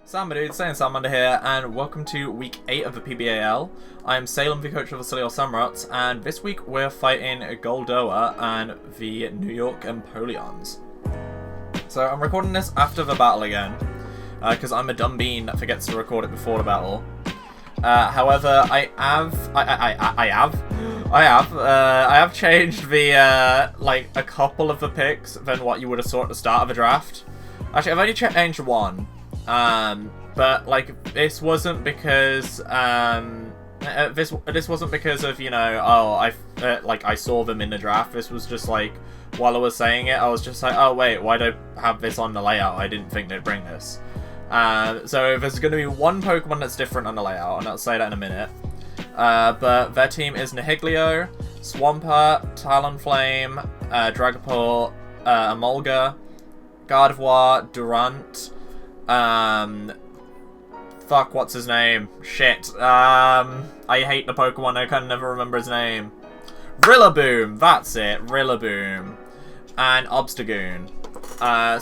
Samurotts, Saiyan Salamander here, and welcome to week 8 of the PBAL. I am Salem, the coach of the Solihull Samurotts, and this week we're fighting Goldoa and the New York Empoleons. So I'm recording this after the battle again, because I'm a dumb bean that forgets to record it before the battle. However, I have changed the like a couple of the picks than what you would have saw at the start of the draft. Actually, I've only changed one. But like this wasn't because this wasn't because of, you know, oh, I saw them in the draft. This was just like while I was saying it, I was just like, oh wait, why do I have this on the layout? I didn't think they'd bring this. So there's going to be one Pokemon that's different on the layout, and I'll say that in a minute. But their team is Nihilego, Swampert, Talonflame, Dragapult, Emolga, Gardevoir, Durant. Fuck, what's his name? Shit. I hate the Pokemon, I can never remember his name. Rillaboom, that's it, Rillaboom. And Obstagoon.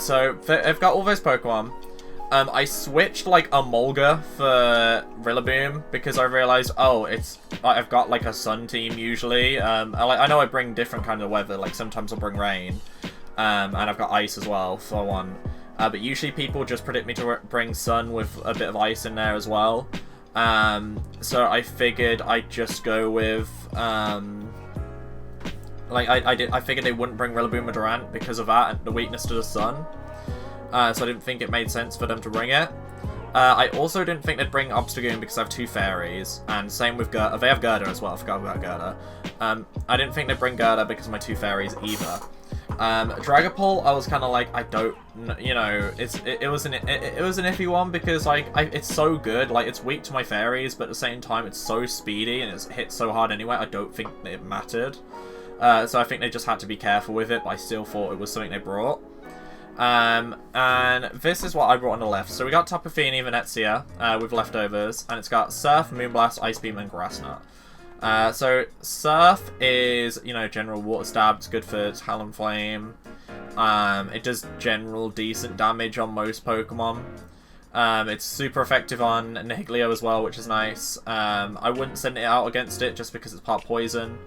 So, they've got all those Pokemon. I switched, like, Emolga for Rillaboom, because I realized, oh, I've got, like, a sun team, usually. I know I bring different kinds of weather, like, sometimes I'll bring rain. And I've got ice as well, for one. But usually people just predict me to bring sun with a bit of ice in there as well. So I figured I'd just go with, I figured they wouldn't bring Rillaboom or Durant because of that and the weakness to the sun. So I didn't think it made sense for them to bring it. I also didn't think they'd bring Obstagoon because I have two fairies, and same with Gerda. They have Gerda as well, I forgot about Gerda. I didn't think they'd bring Gerda because of my two fairies either. Dragapult, I was kind of like, I don't, you know, it was an iffy one because like it's so good, like it's weak to my fairies, but at the same time it's so speedy and it's hit so hard anyway. I don't think it mattered, so I think they just had to be careful with it. But I still thought it was something they brought. And this is what I brought on the left. So we got Tapu Fini, Venezia, with leftovers, and it's got Surf, Moonblast, Ice Beam, and Grass Knot. So Surf is, you know, general water stab. It's good for Talonflame. It does general decent damage on most Pokemon. It's super effective on Nihilego as well, which is nice. I wouldn't send it out against it just because it's part poison.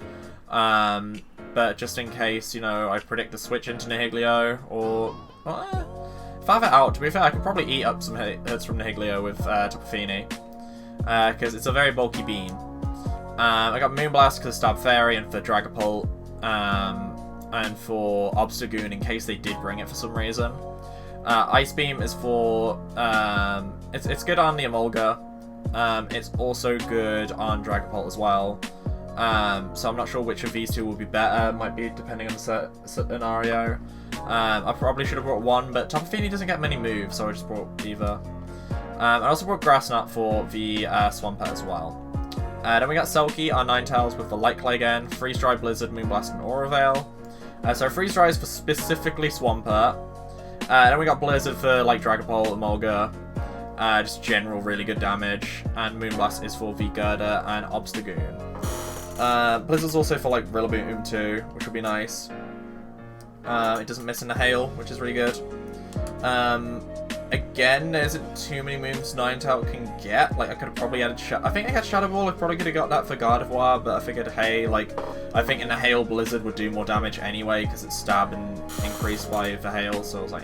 But just in case, you know, I predict a switch into Nihilego, or if I have it out, to be fair, I could probably eat up some hits from Nihilego with Tapu Fini, because it's a very bulky bean. I got Moonblast because Stab Fairy, and for Dragapult, and for Obstagoon in case they did bring it for some reason. Ice Beam is for, it's good on the Emolga. It's also good on Dragapult as well. So I'm not sure which of these two will be better. Might be depending on the scenario. I probably should have brought one, but Tapu Fini doesn't get many moves, so I just brought either. I also brought Grass Knot for the Swampert as well. Then we got Selkie, our Ninetales with the Light Clay again, Freeze Dry, Blizzard, Moonblast, and Aura Veil. So Freeze Dry is for specifically Swampert. Then we got Blizzard for like Dragapult, Emolga, just general really good damage, and Moonblast is for the Gerda and Obstagoon. Blizzard's also for like Rillaboom too, which would be nice. It doesn't miss in the hail, which is really good. Again, there isn't too many moves Ninetale can get. Like, I could have probably added I think I had Shadow Ball. I probably could have got that for Gardevoir, but I figured, hey, like, I think in the hail, Blizzard would do more damage anyway, because it's stab and increased by the hail, so I was like,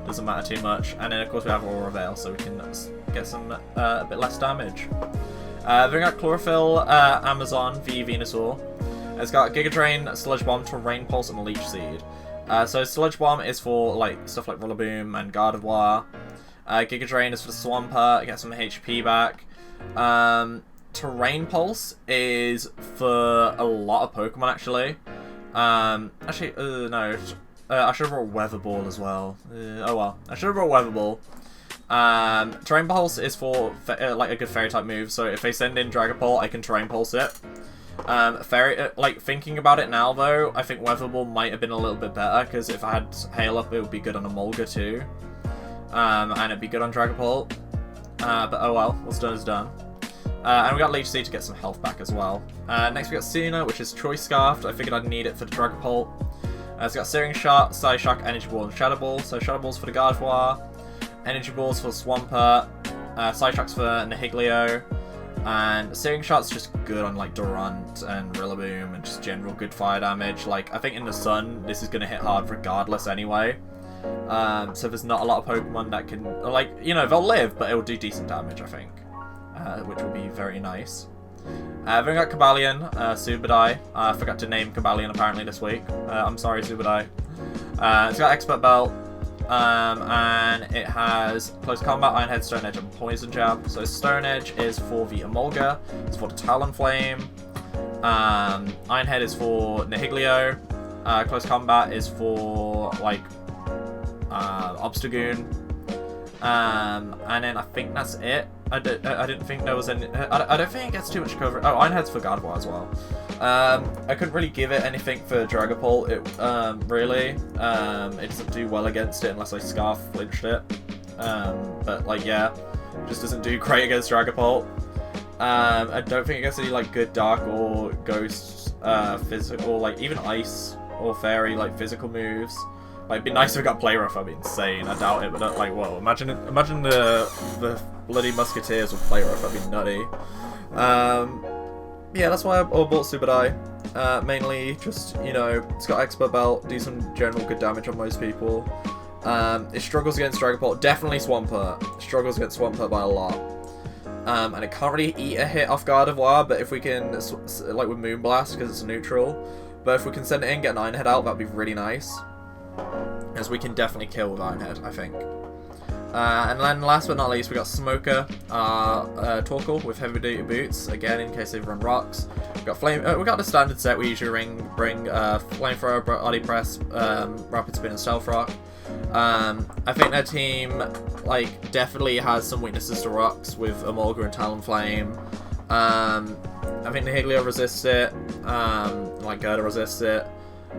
doesn't matter too much. And then, of course, we have Aura Veil, so we can get some, a bit less damage. Then we got Chlorophyll, Amazon, v Venusaur. It's got Giga Drain, Sludge Bomb, Terrain Pulse, and Leech Seed. So Sludge Bomb is for like stuff like Rillaboom and Gardevoir. Giga Drain is for the Swampert, get some HP back. Terrain Pulse is for a lot of Pokemon actually. No, I should have brought Weather Ball as well. Oh well, I should have brought Weather Ball. Terrain Pulse is for like a good Fairy type move, so if they send in Dragapult, I can Terrain Pulse it. Like thinking about it now though, I think Weather Ball might have been a little bit better, because if I had Hail Up, it would be good on Emolga too, and it'd be good on Dragapult. But oh well, what's done is done. And we got Leech Seed to get some health back as well. Next we got Sina, which is Choice Scarfed. I figured I'd need it for the Dragapult. It's got Searing Shot, Psyshock, Energy Ball, and Shadow Ball. So Shadow Ball's for the Gardevoir. Energy Balls for Swampert, Side Tracks for Nihilio, and Searing Shot's just good on like Durant and Rillaboom and just general good fire damage. Like, I think in the sun, this is going to hit hard regardless anyway. So there's not a lot of Pokemon that can, like, you know, they'll live, but it'll do decent damage, I think, which will be very nice. Then we got Cobalion, Subadai. I forgot to name Cobalion apparently this week. I'm sorry, Subadai. It's got Expert Belt, and it has Close Combat, Iron Head, Stone Edge, and Poison Jab. So Stone Edge is for the Emolga, it's for the Talonflame. Iron Head is for Nihilio. Close Combat is for, like, Obstagoon. And then I think that's it. I didn't think there was any. I don't think it gets too much cover. Oh, Ironhead's for Gardevoir as well. I couldn't really give it anything for Dragapult. Really, it doesn't do well against it unless I Scarf flinched it. But like, yeah, it just doesn't do great against Dragapult. I don't think it gets any like good Dark or Ghost, physical, like even Ice or Fairy like physical moves. Like, it'd be nice if it got Play Rough. That'd be insane. I doubt it, but like, whoa! Imagine the bloody Musketeers with Play Rough. That'd be nutty. Yeah, that's why I bought Subadai. Mainly just, you know, it's got Expert Belt, do some general good damage on most people. It struggles against Dragapult. Definitely Swampert. It struggles against Swampert by a lot. And it can't really eat a hit off Gardevoir, but if we can, like with Moonblast, because it's neutral. But if we can send it in, get an Iron Head out, that'd be really nice. As we can definitely kill with Iron Head, I think. And then last but not least, we got Smoker, Torkoal with Heavy Duty Boots, again in case they run rocks. We got we got the standard set we usually bring Flamethrower, Body Press, Rapid Spin, and Stealth Rock. I think their team like definitely has some weaknesses to rocks with Emolga and Talonflame. I think Nihilio resists it, like Gerda resists it.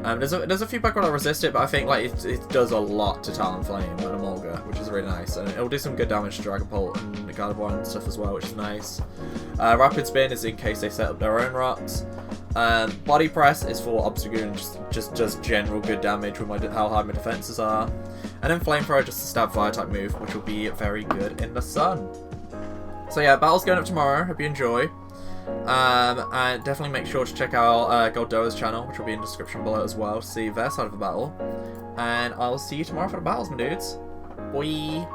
There's a few Pokemon that resist it, but I think like it does a lot to Talonflame and Emolga, which is really nice, and it'll do some good damage to Dragapult and Gardevoir and stuff as well, which is nice. Rapid Spin is in case they set up their own rocks. Body Press is for Obstagoon, just does general good damage with how high my defenses are, and then Flamethrower just a stab fire type move, which will be very good in the sun. So yeah, battle's going up tomorrow. Hope you enjoy. And definitely make sure to check out Goldoa's channel, which will be in the description below as well, to see their side of the battle. And I'll see you tomorrow for the battles, my dudes. Bye!